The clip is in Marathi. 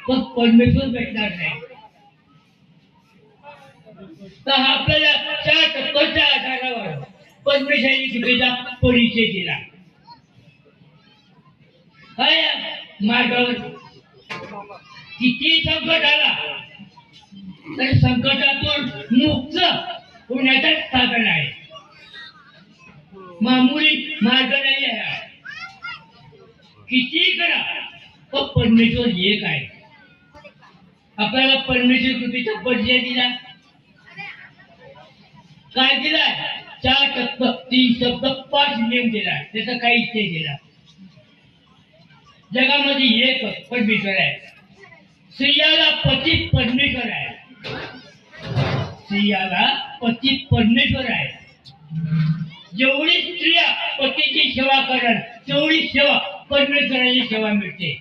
पण परमेश्वर भेटणार नाही. तर आपल्याला 4% आधारावर परमेश्वराची कृपेचा परिचय दिला. काय मार्गावर किती संकट आला तर संकटातून मुक्त होण्याचं साधन आहे. मामूली मार्ग नाही आहे. किती करा पण परमेश्वर एक आहे. आपल्याला परमेश्वर कृपेचा परिचय दिला. काय दिलाय? 4 तत्व, 3 शब्द, 5 नियम दिला. त्याचा काहीच नाही दिला. जगामध्ये एक परमेश्वर आहे. स्त्रियाला पती परमेश्वर आहे. स्त्रियाला पती परमेश्वर आहे. जेवढी स्त्रिया पतीची सेवा करणार तेवढी सेवा परमेश्वराची सेवा मिळते.